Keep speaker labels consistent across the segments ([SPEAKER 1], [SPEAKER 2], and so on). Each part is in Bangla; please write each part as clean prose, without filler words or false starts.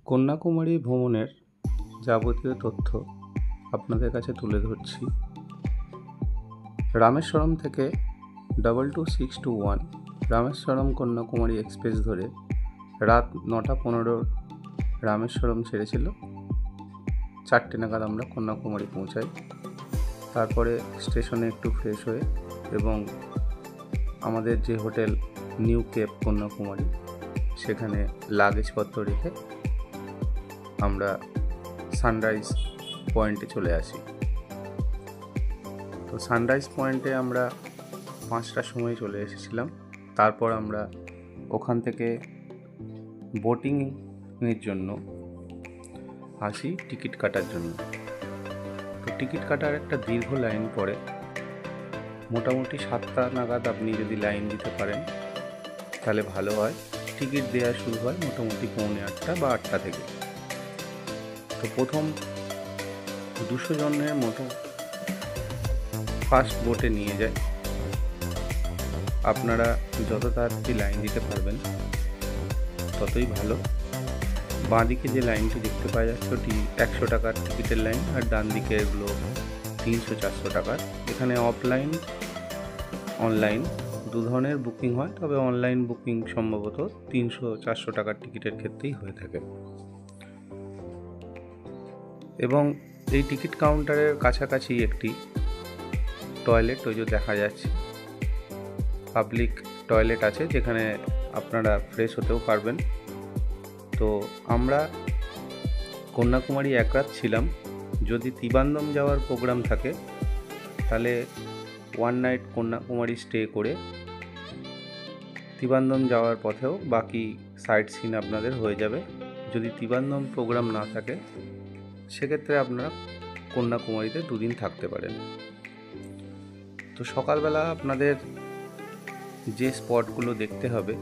[SPEAKER 1] কন্যাকুমারী ভ্রমণের যাবতীয় তথ্য আপনাদের কাছে তুলে ধরছি। রামেশ্বরম থেকে 22621 রামেশ্বরম কন্যাকুমারী এক্সপ্রেস ধরে রাত 9:15 রামেশ্বরম ছেড়েছিল। 4টে নাগাদ আমরা কন্যাকুমারী পৌঁছাই। তারপরে স্টেশনে একটু ফ্রেশ হয়ে এবং আমাদের যে হোটেল নিউ কেপ কন্যাকুমারী সেখানে লাগেজপত্র রেখে আমরা সানরাইজ পয়েন্টে চলে আসি। তো সানরাইজ পয়েন্টে আমরা 5টার সময় চলে এসেছিলাম। তারপর আমরা ওখান থেকে বোটিংয়ের জন্য আসি টিকিট কাটার জন্য। তো টিকিট কাটার একটা দীর্ঘ লাইন পড়ে। মোটামুটি 7টা নাগাদ আপনি যদি লাইন দিতে পারেন তাহলে ভালো হয়। টিকিট দেওয়া শুরু হয় মোটামুটি 7:45 বা 8টা থেকে। তো প্রথম 200 জনের মতো ফার্স্ট বোটে নিয়ে যায়। আপনারা যত তাড়াতাড়ি লাইন দিতে পারবেন ততই ভালো। বাঁদিকে যে লাইনটি দেখতে পাওয়া যাচ্ছে ওটি 100 টাকার টিকিটের লাইন, আর ডান দিকে এগুলো 300-400 টাকার। এখানে অফলাইন অনলাইন দু ধরনের বুকিং হয়, তবে অনলাইন বুকিং সম্ভবত 300-400 টাকার টিকিটের ক্ষেত্রেই হয়ে থাকে। এবং এই টিকিট কাউন্টারের কাছাকাছি একটি টয়লেট ওই যে দেখা যাচ্ছে, পাবলিক টয়লেট আছে যেখানে আপনারা ফ্রেশ হতেও পারবেন। তো আমরা কন্যাকুমারী এক রাত ছিলাম। যদি ত্রিবান্ধম যাওয়ার প্রোগ্রাম থাকে তাহলে 1 নাইট কন্যাকুমারী স্টে করে ত্রিবান্ধম যাওয়ার পথেও বাকি সাইট সিন আপনাদের হয়ে যাবে। যদি ত্রিবান্ধম প্রোগ্রাম না থাকে সেক্ষেত্রে আপনারা কন্যাকুমারীতে 2 দিন থাকতে পারেন। তো সকালবেলা আপনাদের যে স্পটগুলো দেখতে হবে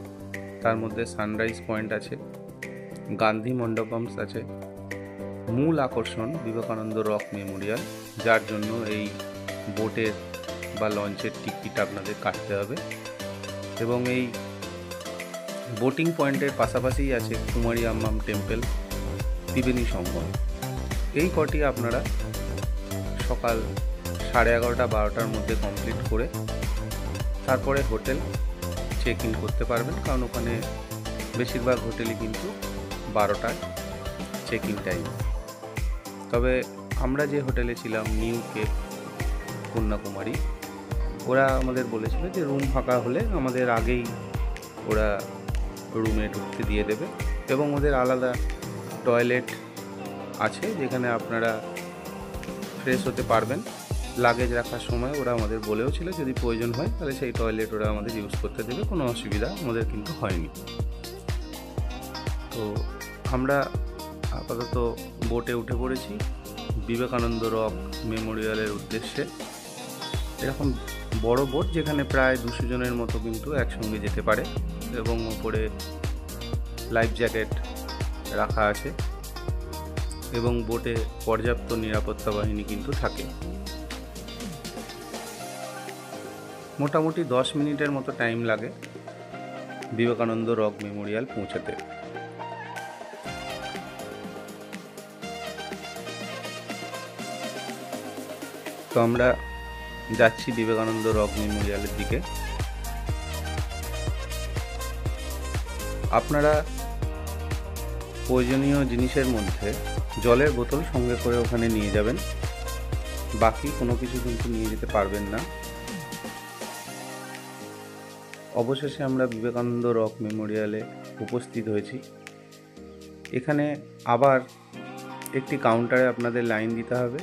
[SPEAKER 1] তার মধ্যে সানরাইজ পয়েন্ট আছে, গান্ধী মণ্ডপমস আছে, মূল আকর্ষণ বিবেকানন্দ রক মেমোরিয়াল, যার জন্য এই বোটের বা লঞ্চের টিকিট আপনাদের কাটতে হবে। এবং এই বোটিং পয়েন্টের পাশাপাশিই আছে কুমারী আম্মাম টেম্পল, ত্রিবেণী সঙ্গম। এই কটি আপনারা সকাল 11:30-12টার মধ্যে কমপ্লিট করে তারপরে হোটেল চেক ইন করতে পারবেন, কারণ ওখানে বেশিরভাগ হোটেলই কিন্তু 12টায় চেক ইন টাইম। তবে আমরা যে হোটেলে ছিলাম নিউ কেপ কন্যাকুমারী, ওরা আমাদের বলেছিল যে রুম ফাঁকা হলে আমাদের আগেই ওরা রুমে ঢুকতে দিয়ে দেবে, এবং ওদের আলাদা টয়লেট আছে যেখানে আপনারা ফ্রেশ হতে পারবেন। লাগেজ রাখার সময় ওরা আমাদের বলেও ছিল যদি প্রয়োজন হয় তাহলে সেই টয়লেট ওরা আমাদের ইউজ করতে দেবে, কোনো অসুবিধা আমাদের কিন্তু হয়নি। তো আমরা আপাতত বোটে উঠে পড়েছি বিবেকানন্দ রক মেমোরিয়ালের উদ্দেশ্যে। এরকম বড় বোট যেখানে প্রায় 200 জনের মতো কিন্তু একসঙ্গে যেতে পারে, এবং ওপরে লাইফ জ্যাকেট রাখা আছে এবং বোটে পর্যাপ্ত নিরাপত্তা বাহিনী কিন্তু থাকে। মোটামুটি 10 মিনিটের মতো টাইম লাগে বিবেকানন্দ রক মেমোরিয়াল পৌঁছাতে। তো আমরা যাচ্ছি বিবেকানন্দ রক মেমোরিয়ালের দিকে। আপনারা প্রয়োজনীয় জিনিসের মধ্যে জলের বোতল সঙ্গে করে ওখানে নিয়ে যাবেন, বাকি কোনো কিছু কিন্তু নিয়ে যেতে পারবেন না। অবশেষে আমরা বিবেকানন্দ রক মেমোরিয়ালে উপস্থিত হয়েছি। এখানে আবার একটি কাউন্টারে আপনাদের লাইন দিতে হবে।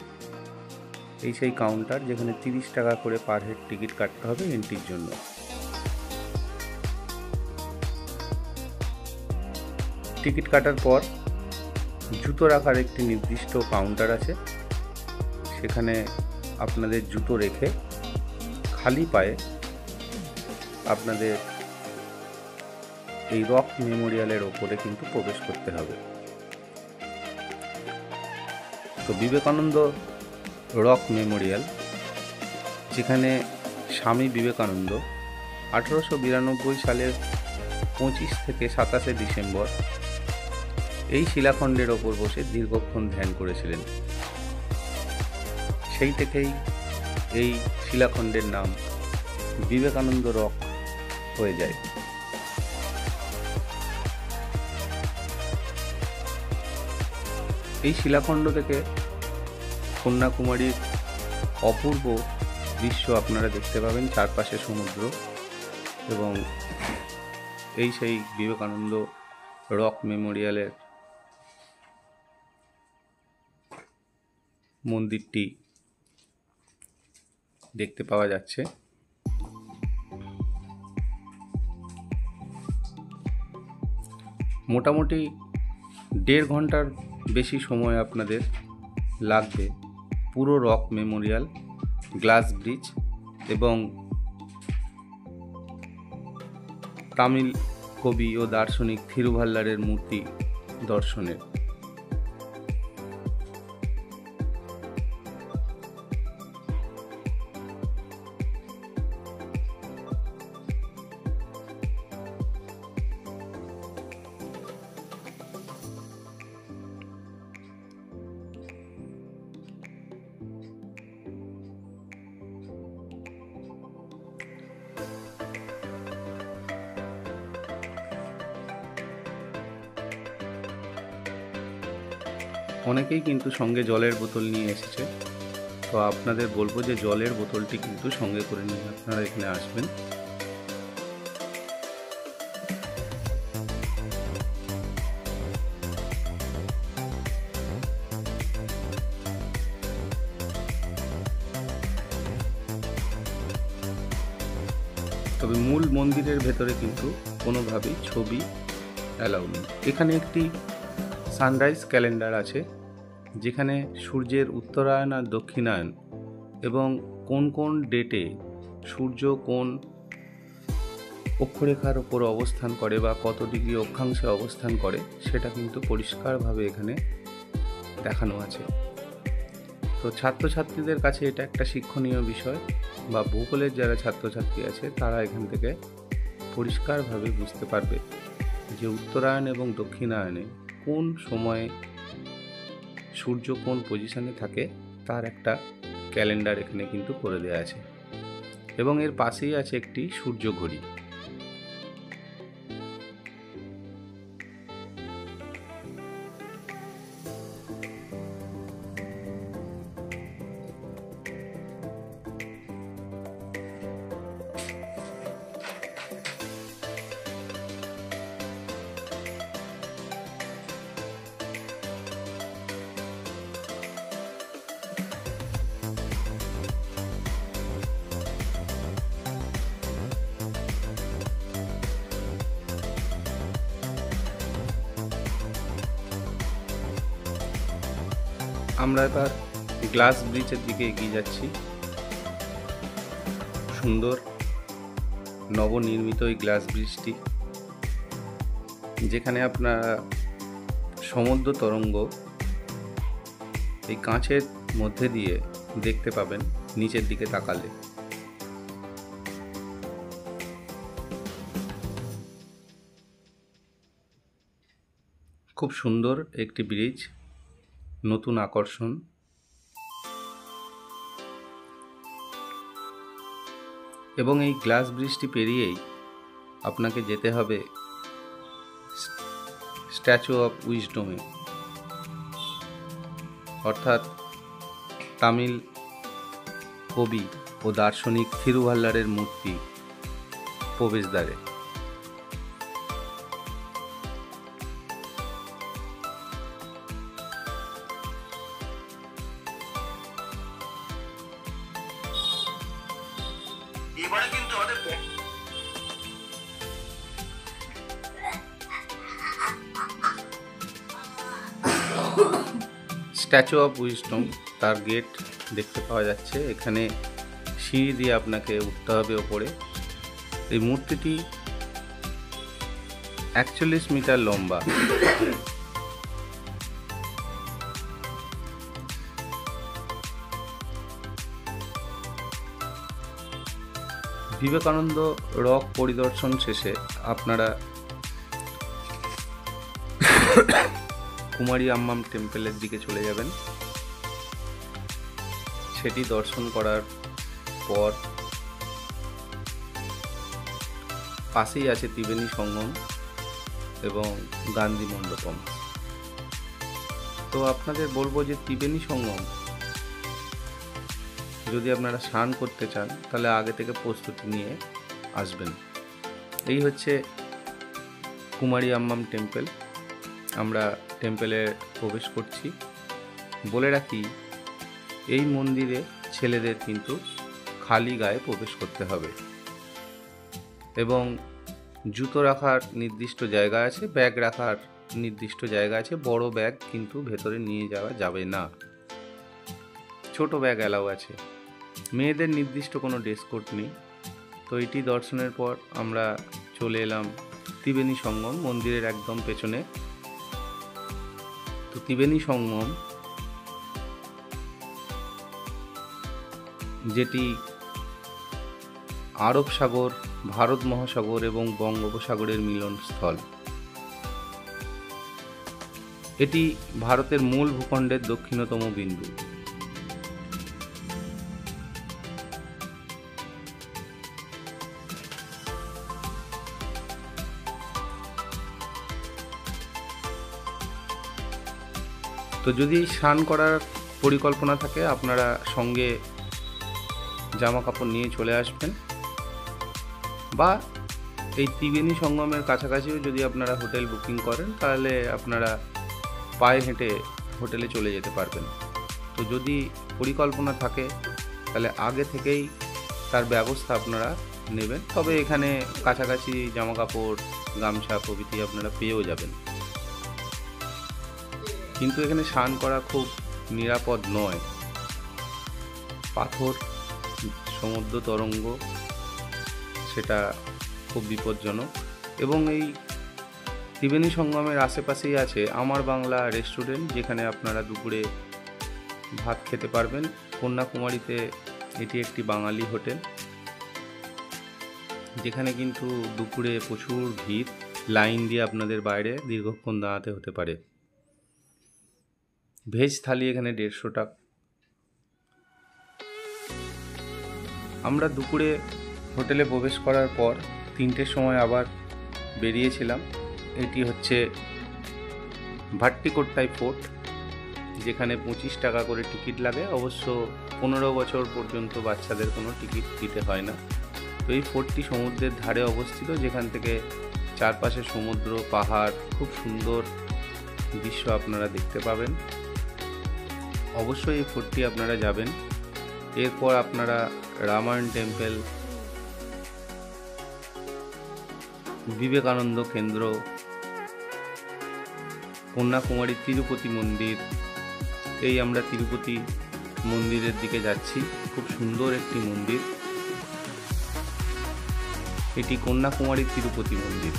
[SPEAKER 1] এই সেই কাউন্টার যেখানে 30 টাকা করে পার হেড টিকিট কাটতে হবে এন্ট্রির জন্য। টিকিট কাটার পর জুতো রাখার একটি নির্দিষ্ট কাউন্টার আছে, সেখানে আপনাদের জুতো রেখে খালি পায়ে আপনাদের এই রক মেমোরিয়ালের ওপরে কিন্তু প্রবেশ করতে হবে। তো বিবেকানন্দ রক মেমোরিয়াল, যেখানে স্বামী বিবেকানন্দ 1892 সালের 25 থেকে 27শে ডিসেম্বর এই শিলাখণ্ডের ওপর বসে দীর্ঘক্ষণ ধ্যান করেছিলেন। সেই থেকেই এই শিলাখণ্ডের নাম বিবেকানন্দ রক হয়ে যায়। এই শিলাখণ্ড থেকে কন্যাকুমারীর অপূর্ব দৃশ্য আপনারা দেখতে পাবেন, চারপাশে সমুদ্র, এবং এই সেই বিবেকানন্দ রক মেমোরিয়ালের মন্দিরটি দেখতে পাওয়া যাচ্ছে। মোটামুটি 1.5 ঘন্টার বেশি সময় আপনাদের লাগবে পুরো রক মেমোরিয়াল, গ্লাস ব্রিজ এবং তামিল কবি ও দার্শনিক থিরুভাল্লারের মূর্তি দর্শনের। অনেকেই কিন্তু সঙ্গে জলের বোতল নিয়ে এসেছে, তো আপনাদের বলবো যে জলের বোতলটি কিন্তু সঙ্গে করে নিয়ে আপনারা এখানে আসবেন। তবে মূল মন্দিরের ভেতরে কিন্তু কোনোভাবেই ছবি অ্যালাউ নেই। এখানে একটি সানরাইজ ক্যালেন্ডার আছে, যেখানে সূর্যের উত্তরায়ণ আর দক্ষিণায়ন এবং কোন কোন ডেটে সূর্য কোন অক্ষরেখার ওপর অবস্থান করে বা কত ডিগ্রি অক্ষাংশে অবস্থান করে সেটা কিন্তু পরিষ্কারভাবে এখানে দেখানো আছে। তো ছাত্রছাত্রীদের কাছে এটা একটা শিক্ষণীয় বিষয়, বা ভূগোলের যারা ছাত্রছাত্রী আছে তারা এখান থেকে পরিষ্কারভাবে বুঝতে পারবে যে উত্তরায়ণ এবং দক্ষিণায়নে কোন সময়ে সূর্য কোন পজিশনে থাকে তার একটা ক্যালেন্ডার এখানে কিন্তু করে দেওয়া আছে, এবং এর পাশেই আছে একটি সূর্য ঘড়ি। আমরা এবার গ্লাস ব্রিজের দিকে এগিয়ে যাচ্ছি। সুন্দর নবনির্মিত এই গ্লাস ব্রিজটি, যেখানে আপনারা সমুদ্র তরঙ্গ এই কাঁচের মধ্যে দিয়ে দেখতে পাবেন নিচের দিকে তাকালে। খুব সুন্দর একটি ব্রিজ, নতুন আকর্ষণ। এবং এই গ্লাস ব্রিজটি পেরিয়েই আপনাকে যেতে হবে স্ট্যাচু অফ উইজডমে, অর্থাৎ তামিল কবি ও দার্শনিক থিরুভাল্লারের মূর্তি প্রবেশদ্বারে।
[SPEAKER 2] এবারে কিন্তু আমাদের
[SPEAKER 1] স্ট্যাচু অফ উইজডম, তার গেট দেখতে পাওয়া যাচ্ছে। এখানে সিঁড়ি দিয়ে আপনাকে উঠতে হবে ওপরে। এই মূর্তিটি 41 মিটার লম্বা। বিবেকানন্দ রক পরিদর্শন শেষে আপনারা কুমারী আম্মাম টেম্পলের দিকে চলে যাবেন। সেটি দর্শন করার পর পাশেই আছে ত্রিবেণী সঙ্গম এবং গান্ধী মণ্ডপম। তো আপনাদের বলবো যে ত্রিবেণী সঙ্গম যদি আপনারা স্নান করতে চান তাহলে আগে থেকে প্রস্তুতি নিয়ে আসবেন। এই হচ্ছে কুমারী আম্মাম টেম্পল। আমরা টেম্পলে প্রবেশ করছি। বলে রাখি, এই মন্দিরে ছেলেদের কিন্তু খালি গায়ে প্রবেশ করতে হবে এবং জুতো রাখার নির্দিষ্ট জায়গা আছে, ব্যাগ রাখার নির্দিষ্ট জায়গা আছে। বড় ব্যাগ কিন্তু ভেতরে নিয়ে যাওয়া যাবে না, ছোট ব্যাগ অ্যালাউ আছে। মেয়েদের নির্দিষ্ট কোনো ড্রেস কোড নেই। তো এটি দর্শনের পর আমরা চলে এলাম ত্রিবেণী সঙ্গম মন্দিরের একদম পেছনে। তো ত্রিবেণী সঙ্গম যেটি আরব সাগর, ভারত মহাসাগর এবং বঙ্গোপসাগরের মিলনস্থল। এটি ভারতের মূল ভূখণ্ডের দক্ষিণতম বিন্দু। তো যদি স্নান করার পরিকল্পনা থাকে আপনারা সঙ্গে জামা কাপড় নিয়ে চলে আসবেন, বা এই ত্রিবেণী সঙ্গমের কাছাকাছিও যদি আপনারা হোটেল বুকিং করেন তাহলে আপনারা পায়ে হেঁটে হোটেলে চলে যেতে পারবেন। তো যদি পরিকল্পনা থাকে তাহলে আগে থেকেই তার ব্যবস্থা আপনারা নেবেন। তবে এখানে কাছাকাছি জামা কাপড়, গামছা প্রভৃতি আপনারা পেয়েও যাবেন। কিন্তু এখানে স্নান করা খুব নিরাপদ নয়। পাথর, সমুদ্র তরঙ্গ, সেটা খুব বিপজ্জনক। এবং এই ত্রিবেণী সঙ্গমের আশেপাশেই আছে আমার বাংলা রেস্টুরেন্ট, যেখানে আপনারা দুপুরে ভাত খেতে পারবেন। কন্যাকুমারীতে এটি একটি বাঙালি হোটেল, যেখানে কিন্তু দুপুরে প্রচুর ভিড়, লাইন দিয়ে আপনাদের বাইরে দীর্ঘক্ষণ দাঁড়াতে হতে পারে। ভেজ থালি এখানে 150 টাকা। আমরা দুপুরে হোটেলে প্রবেশ করার পর 3টের সময় আবার বেরিয়েছিলাম। এটি হচ্ছে ভাট্টিকোট্টাই ফোর্ট, যেখানে 25 টাকা করে টিকিট লাগে। অবশ্য 15 বছর পর্যন্ত বাচ্চাদের কোনো টিকিট দিতে হয় না। তো এই ফোর্টটি সমুদ্রের ধারে অবস্থিত, যেখান থেকে চারপাশে সমুদ্র, পাহাড়, খুব সুন্দর দৃশ্য আপনারা দেখতে পাবেন। অবশ্যই এই ফোর্টটি আপনারা যাবেন। এরপর আপনারা রামায়ণ টেম্পল, বিবেকানন্দ কেন্দ্র, কন্যাকুমারী তিরুপতি মন্দির, এই আমরা তিরুপতি মন্দিরের দিকে যাচ্ছি। খুব সুন্দর একটি মন্দির, এটি কন্যাকুমারী তিরুপতি মন্দির।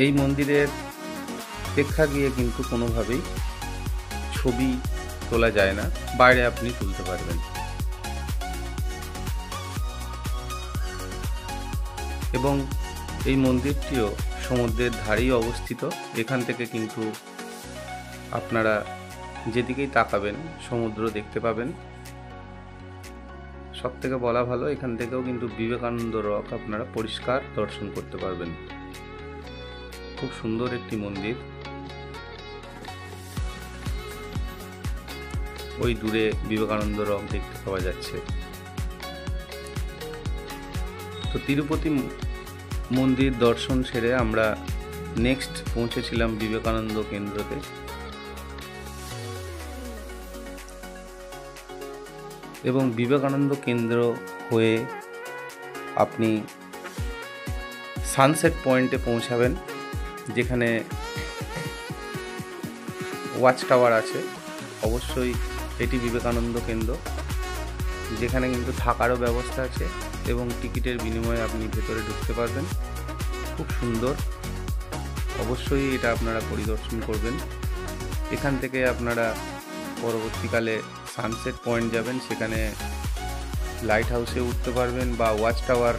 [SPEAKER 1] এই মন্দিরের প্রেক্ষাগৃহে কিন্তু কোনোভাবেই ছবি তোলা যায় না, বাইরে আপনি তুলতে পারবেন। এবং এই মন্দিরটিও সমুদ্রের ধারেই অবস্থিত। এখান থেকে কিন্তু আপনারা যেদিকেই তাকাবেন সমুদ্র দেখতে পাবেন। সব থেকে বলা ভালো, এখান থেকেও কিন্তু বিবেকানন্দ রক আপনারা পরিষ্কার দর্শন করতে পারবেন। খুব সুন্দর একটি মন্দির। ওই দূরে বিবেকানন্দ রক দেখতে পাওয়া যাচ্ছে। তো তিরুপতি মন্দির দর্শন সেরে আমরা নেক্সট পৌঁছেছিলাম বিবেকানন্দ কেন্দ্রতে। এবং বিবেকানন্দ কেন্দ্র হয়ে আপনি সানসেট পয়েন্টে পৌঁছাবেন, যেখানে ওয়াচ টাওয়ার আছে। অবশ্যই এটি বিবেকানন্দ কেন্দ্র, যেখানে কিন্তু থাকারও ব্যবস্থা আছে এবং টিকিটের বিনিময়ে আপনি ভেতরে ঢুকতে পারবেন। খুব সুন্দর, অবশ্যই এটা আপনারা পরিদর্শন করবেন। এখান থেকে আপনারা পরবর্তীকালে সানসেট পয়েন্ট যাবেন, সেখানে লাইট হাউসে উঠতে পারবেন, বা ওয়াচ টাওয়ার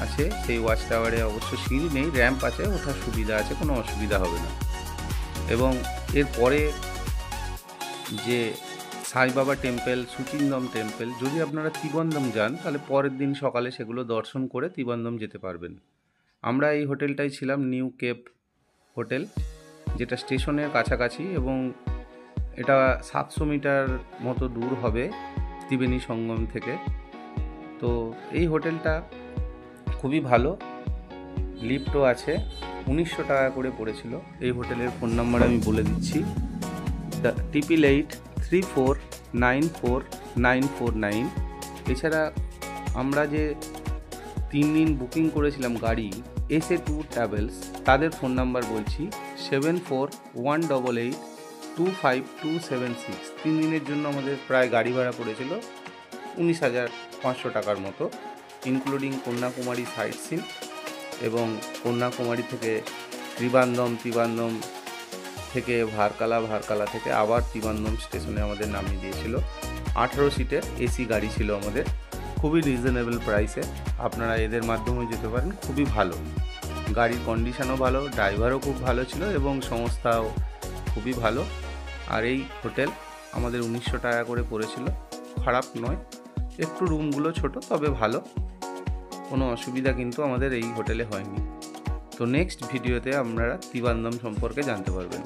[SPEAKER 1] আছে, সেই ওয়াচ টাওয়ারে অবশ্য সিঁড়ি নেই, র্যাম্প আছে, ওঠার সুবিধা আছে, কোনো অসুবিধা হবে না। এবং এরপরে যে সাই বাবা টেম্পল, সুচিন্দম টেম্পল, যদি আপনারা ত্রিবন্ধম যান তাহলে পরের দিন সকালে সেগুলো দর্শন করে ত্রিবন্ধম যেতে পারবেন। আমরা এই হোটেলটাই ছিলাম, নিউ কেপ হোটেল, যেটা স্টেশনের কাছাকাছি, এবং এটা 700 মিটার মতো দূর হবে ত্রিবেণী সঙ্গম থেকে। তো এই হোটেলটা খুবই ভালো, লিফটও আছে, 1900 টাকা করে পড়েছিল। এই হোটেলের ফোন নাম্বার আমি বলে দিচ্ছি, 8834949949। এছাড়া আমরা যে 3 দিন বুকিং করেছিলাম গাড়ি, SA2 ট্রাভেলস, তাদের ফোন নাম্বার বলছি 7418825276। 3 দিনের জন্য আমাদের প্রায় গাড়ি ভাড়া পড়েছিল 19,500 টাকার মতো, ইনক্লুডিং কন্যাকুমারী সাইট সিন, এবং কন্যাকুমারী থেকে ত্রিবান্ধম, ত্রিবান্ধম থেকে ভারকালা থেকে আবার ত্রিবান্ধম স্টেশনে আমাদের নামিয়ে দিয়েছিল। 18 সিটের AC গাড়ি ছিল আমাদের, খুবই রিজনেবল প্রাইসে। আপনারা এদের মাধ্যমে যেতে পারেন, খুবই ভালো, গাড়ির কন্ডিশনও ভালো, ড্রাইভারও খুব ভালো ছিল, এবং সংস্থাও খুবই ভালো। আর এই হোটেল আমাদের 1900 টাকা করে পড়েছিল, খারাপ নয়, একটু রুমগুলো ছোট, তবে ভালো, কোনো অসুবিধা কিন্তু আমাদের এই হোটেলে হয়নি। তো নেক্সট ভিডিওতে আপনারা ত্রিবান্ধম সম্পর্কে জানতে পারবেন।